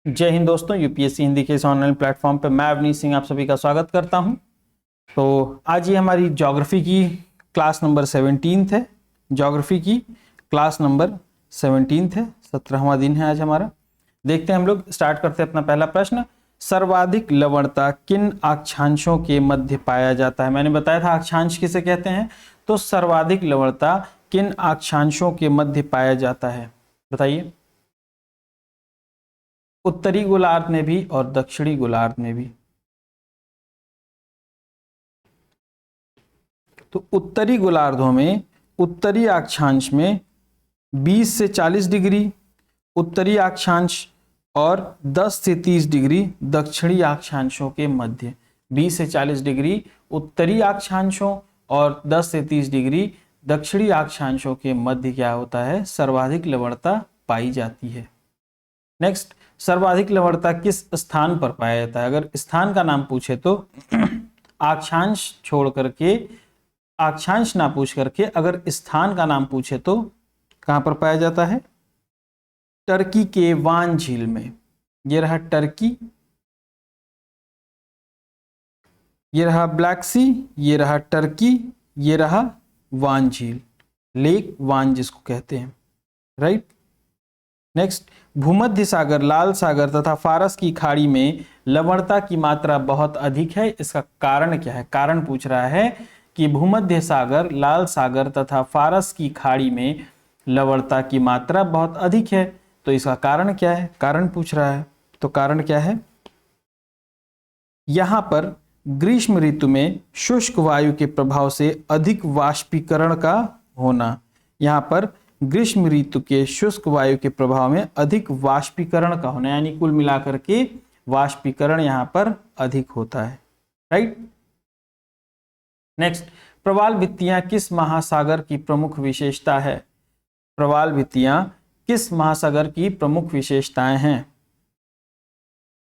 जय हिंद दोस्तों, यूपीएससी हिंदी के इस ऑनलाइन प्लेटफॉर्म पे मैं अवनीश सिंह आप सभी का स्वागत करता हूं। तो आज ये हमारी ज्योग्राफी की क्लास नंबर 17 है। ज्योग्राफी की क्लास नंबर 17 है, 17वां दिन है आज हमारा। देखते हैं हम लोग, स्टार्ट करते हैं अपना पहला प्रश्न। सर्वाधिक लवणता किन अक्षांशों के मध्य पाया जाता है? मैंने बताया था अक्षांश किसे कहते हैं। तो सर्वाधिक लवणता किन अक्षांशों के मध्य पाया जाता है, बताइए। उत्तरी गोलार्ध में भी और दक्षिणी गोलार्ध में भी। तो उत्तरी गोलार्धों में उत्तरी अक्षांश में 20 से 40 डिग्री उत्तरी अक्षांश और 10 से 30 डिग्री दक्षिणी अक्षांशों के मध्य। 20 से 40 डिग्री उत्तरी अक्षांशों और 10 से 30 डिग्री दक्षिणी अक्षांशों के मध्य क्या होता है? सर्वाधिक लवणता पाई जाती है। नेक्स्ट, सर्वाधिक लवणता किस स्थान पर पाया जाता है? अगर स्थान का नाम पूछे तो अक्षांश छोड़ करके, अक्षांश ना पूछ करके अगर स्थान का नाम पूछे तो कहां पर पाया जाता है? टर्की के वान झील में। ये रहा टर्की, ये रहा ब्लैक सी, ये रहा टर्की, ये रहा वान झील, लेक वान जिसको कहते हैं, राइट। नेक्स्ट, भूमध्य सागर, लाल सागर तथा फारस की खाड़ी में लवणता की मात्रा बहुत अधिक है। इसका कारण क्या है? कारण पूछ रहा है कि भूमध्य सागर, लाल सागर तथा फारस की खाड़ी में लवणता की मात्रा बहुत अधिक है। तो इसका कारण क्या है? कारण पूछ रहा है, तो कारण क्या है? यहां पर ग्रीष्म ऋतु में शुष्क वायु के प्रभाव से अधिक वाष्पीकरण का होना। यहां पर ग्रीष्म ऋतु के शुष्क वायु के प्रभाव में अधिक वाष्पीकरण का होना, यानी कुल मिलाकर के वाष्पीकरण यहां पर अधिक होता है, राइट। नेक्स्ट, प्रवाल भित्तियां किस महासागर की प्रमुख विशेषता है? प्रवाल भित्तियां किस महासागर की प्रमुख विशेषताएं हैं?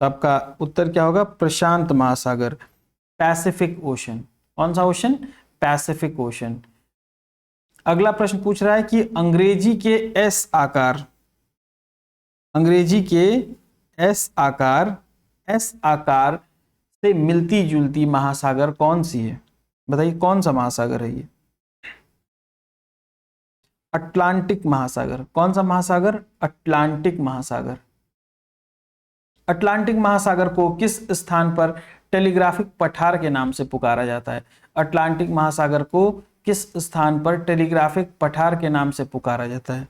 तो आपका उत्तर क्या होगा? प्रशांत महासागर, पैसिफिक ओशन। कौन सा ओशन? Pacific ocean. अगला प्रश्न पूछ रहा है कि अंग्रेजी के एस आकार, अंग्रेजी के एस आकार से मिलती जुलती महासागर कौन सी है? बताइए कौन सा महासागर है ये? अटलांटिक महासागर। कौन सा महासागर? अटलांटिक महासागर। अटलांटिक महासागर को किस स्थान पर टेलीग्राफिक पठार के नाम से पुकारा जाता है? अटलांटिक महासागर को किस स्थान पर टेलीग्राफिक पठार के नाम से पुकारा जाता है?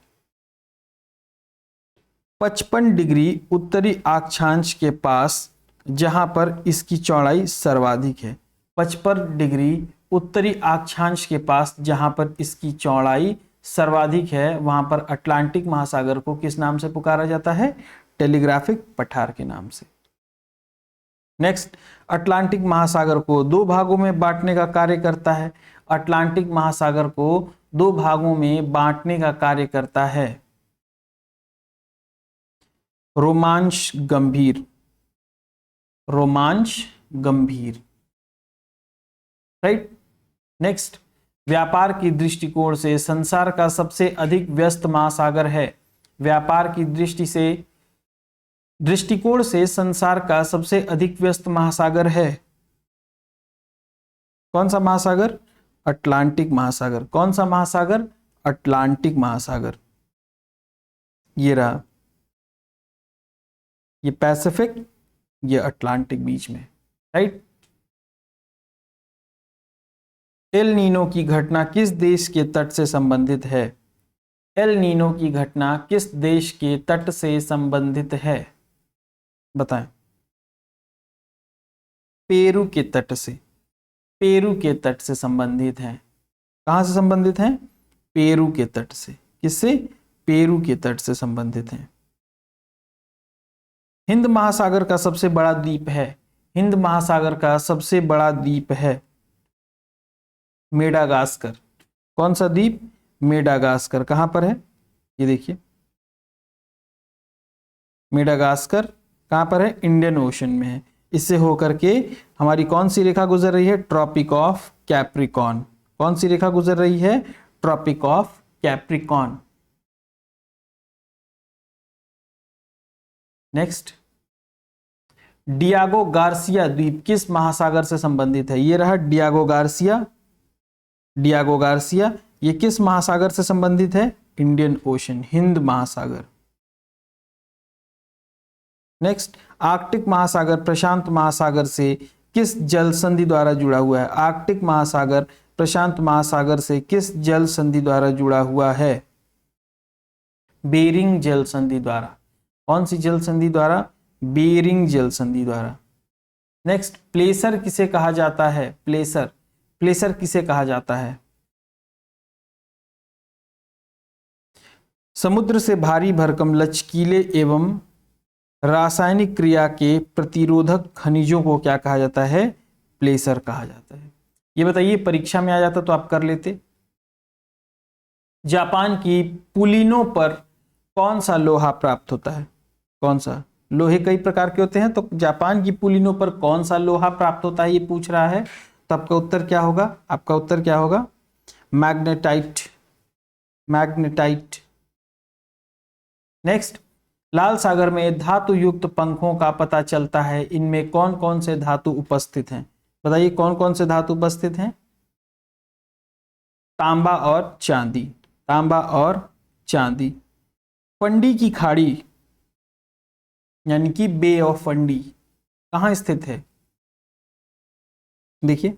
55 डिग्री उत्तरी अक्षांश के पास, जहां पर इसकी चौड़ाई सर्वाधिक है। 55 डिग्री उत्तरी अक्षांश के पास जहां पर इसकी चौड़ाई सर्वाधिक है, वहां पर अटलांटिक महासागर को किस नाम से पुकारा जाता है? टेलीग्राफिक पठार के नाम से। नेक्स्ट, अटलांटिक महासागर को दो भागों में बांटने का कार्य करता है। अटलांटिक महासागर को दो भागों में बांटने का कार्य करता है। रोमांच गंभीर, रोमांच गंभीर, राइट। नेक्स्ट, व्यापार की दृष्टिकोण से संसार का सबसे अधिक व्यस्त महासागर है। व्यापार की दृष्टिकोण से संसार का सबसे अधिक व्यस्त महासागर है कौन सा महासागर? अटलांटिक महासागर। कौन सा महासागर? अटलांटिक महासागर। ये रहा, ये पैसिफिक, ये अटलांटिक बीच में, राइट। एल नीनो की घटना किस देश के तट से संबंधित है? एल नीनो की घटना किस देश के तट से संबंधित है? बताएं। पेरू के तट से, पेरू के तट से संबंधित है। कहां से संबंधित है? पेरू के तट से। किससे? पेरू के तट से संबंधित है। हिंद महासागर का सबसे बड़ा द्वीप है। हिंद महासागर का सबसे बड़ा द्वीप है मेडागास्कर। कौन सा द्वीप? मेडागास्कर। कहां पर है? ये देखिए, मेडागास्कर कहां पर है? इंडियन ओशन में है। इससे होकर के हमारी कौन सी रेखा गुजर रही है? Tropic of Capricorn. कौन सी रेखा गुजर रही है? Tropic of Capricorn. Next, Diego Garcia द्वीप किस महासागर से संबंधित है? ये रहा डियागो गार्सिया। डियागो गार्सिया ये किस महासागर से संबंधित है? इंडियन ओशन, हिंद महासागर। नेक्स्ट, आर्कटिक महासागर प्रशांत महासागर से किस जल संधि द्वारा जुड़ा हुआ है? आर्कटिक महासागर प्रशांत महासागर से किस जल संधि द्वारा जुड़ा हुआ है? बेरिंग जल संधि द्वारा। कौन सी जल संधि द्वारा? बेरिंग जल संधि द्वारा। नेक्स्ट, प्लेसर किसे कहा जाता है? प्लेसर, प्लेसर किसे कहा जाता है? समुद्र से भारी भरकम लचकीले एवं रासायनिक क्रिया के प्रतिरोधक खनिजों को क्या कहा जाता है? प्लेसर कहा जाता है। ये बताइए, परीक्षा में आ जाता तो आप कर लेते। जापान की पुलिनों पर कौन सा लोहा प्राप्त होता है? कौन सा? लोहे कई प्रकार के होते हैं, तो जापान की पुलिनों पर कौन सा लोहा प्राप्त होता है ये पूछ रहा है। तो आपका उत्तर क्या होगा? आपका उत्तर क्या होगा? Magnetite, magnetite. नेक्स्ट, लाल सागर में धातु युक्त पंखों का पता चलता है, इनमें कौन कौन से धातु उपस्थित हैं? बताइए कौन कौन से धातु उपस्थित हैं? तांबा और चांदी, तांबा और चांदी। फंडी की खाड़ी यानी कि बे ऑफ फंडी कहाँ स्थित है? देखिए,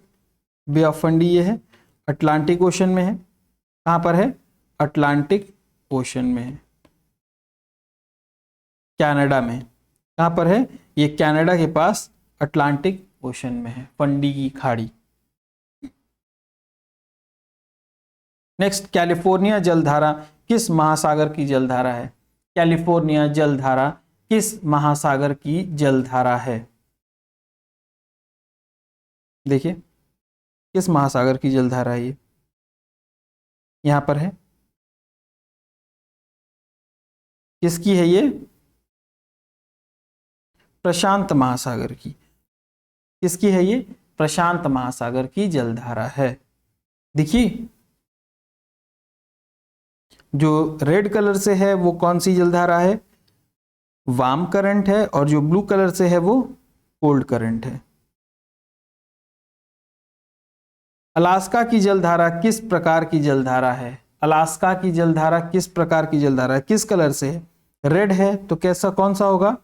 बे ऑफ फंडी ये है, अटलांटिक ओशन में है। कहाँ पर है? अटलांटिक ओशन में है, कनाडा में। कहाँ पर है? ये कनाडा के पास अटलांटिक ओशन में है, फंडी की खाड़ी। नेक्स्ट, कैलिफोर्निया जलधारा किस महासागर की जलधारा है? कैलिफोर्निया जलधारा किस महासागर की जलधारा है? देखिए, किस महासागर की जलधारा है ये? यहां पर है, किसकी है ये? प्रशांत महासागर की। किसकी है ये? प्रशांत महासागर की जलधारा है। देखिए, जो रेड कलर से है वो कौन सी जलधारा है? वार्म करंट है, और जो ब्लू कलर से है वो कोल्ड करंट है। अलास्का की जलधारा किस प्रकार की जलधारा है? अलास्का की जलधारा किस प्रकार की जलधारा है? किस कलर से है? रेड है, तो कैसा, कौन सा होगा?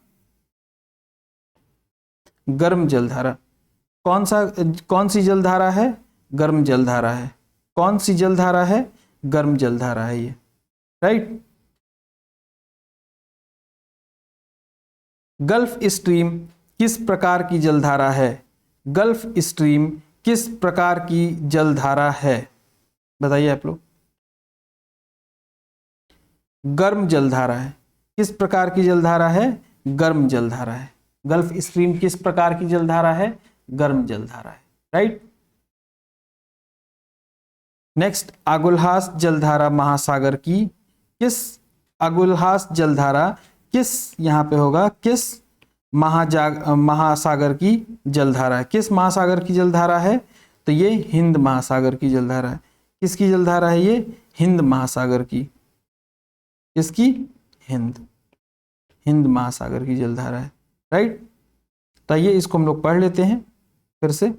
गर्म जलधारा। कौन सी जलधारा है? गर्म जलधारा है। कौन सी जलधारा है? गर्म जलधारा है ये, राइट। गल्फ स्ट्रीम किस प्रकार की जलधारा है? गल्फ स्ट्रीम किस प्रकार की जलधारा है? बताइए आप लोग। गर्म जलधारा है। किस प्रकार की जलधारा है? गर्म जलधारा है। गल्फ स्ट्रीम किस प्रकार की जलधारा है? गर्म जलधारा है, राइट। नेक्स्ट, अगुल्हास जलधारा महासागर की किस, अगुल्हास जलधारा किस, यहां पे होगा किस महासागर की जलधारा है? किस महासागर की जलधारा है? तो ये हिंद महासागर की जलधारा है। किसकी जलधारा है ये? हिंद महासागर की। किसकी? हिंद महासागर की जलधारा है, राइट। तो ये इसको हम लोग पढ़ लेते हैं फिर से।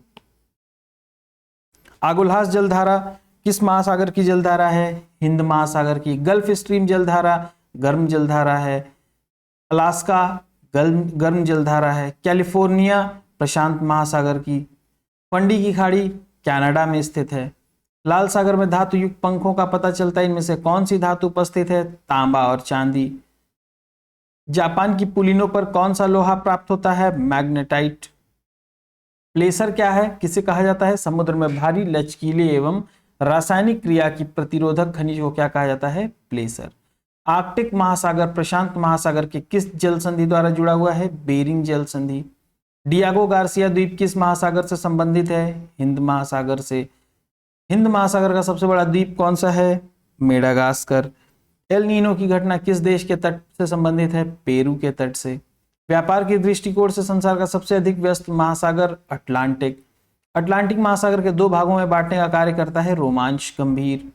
अगुल्हास जलधारा किस महासागर की जलधारा है? हिंद महासागर की। गल्फ स्ट्रीम जलधारा गर्म जलधारा है। अलास्का गर्म जलधारा है। कैलिफोर्निया प्रशांत महासागर की। फंडी की खाड़ी कनाडा में स्थित है। लाल सागर में धातु युक्त पंखों का पता चलता है, इनमें से कौन सी धातु उपस्थित है? तांबा और चांदी। जापान की पुलिनों पर कौन सा लोहा प्राप्त होता है? मैग्नेटाइट। प्लेसर क्या है? किसे कहा जाता है? समुद्र में भारी लचकीले एवं रासायनिक क्रिया की प्रतिरोधक खनिज को क्या कहा जाता है? प्लेसर। आर्कटिक महासागर प्रशांत महासागर के किस जल संधि द्वारा जुड़ा हुआ है? बेरिंग जल संधि। डियागो गार्सिया द्वीप किस महासागर से संबंधित है? हिंद महासागर से। हिंद महासागर का सबसे बड़ा द्वीप कौन सा है? मेडागास्कर। एल नीनो की घटना किस देश के तट से संबंधित है? पेरू के तट से। व्यापार के दृष्टिकोण से संसार का सबसे अधिक व्यस्त महासागर अटलांटिक। अटलांटिक महासागर के दो भागों में बांटने का कार्य करता है रोमांच गंभीर।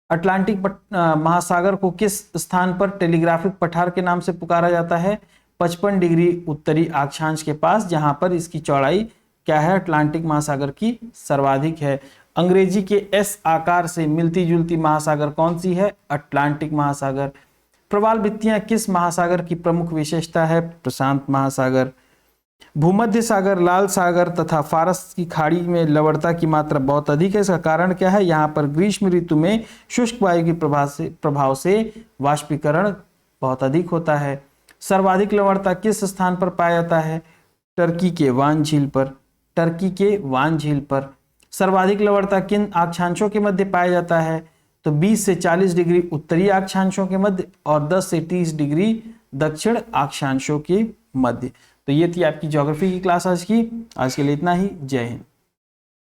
अटलांटिक महासागर को किस स्थान पर टेलीग्राफिक पठार के नाम से पुकारा जाता है? 55 डिग्री उत्तरी अक्षांश के पास, जहां पर इसकी चौड़ाई क्या है, अटलांटिक महासागर की सर्वाधिक है। अंग्रेजी के एस आकार से मिलती जुलती महासागर कौन सी है, अटलांटिक महासागर। प्रवाल भित्तियां किस महासागर की प्रमुख विशेषता है, प्रशांत महासागर। भूमध्य सागर, लाल सागर तथा फारस की खाड़ी में लवणता की मात्रा बहुत अधिक है। इसका कारण क्या है, यहाँ पर ग्रीष्म ऋतु में शुष्क वायु के प्रभाव से वाष्पीकरण बहुत अधिक होता है। सर्वाधिक लवणता किस स्थान पर पाया जाता है, टर्की के वान झील पर, टर्की के वान झील पर। सर्वाधिक लवणता किन अक्षांशों के मध्य पाया जाता है, तो 20 से 40 डिग्री उत्तरी अक्षांशों के मध्य और 10 से 30 डिग्री दक्षिण अक्षांशों के मध्य। तो ये थी आपकी ज्योग्राफी की क्लास आज की। आज के लिए इतना ही। जय हिंद।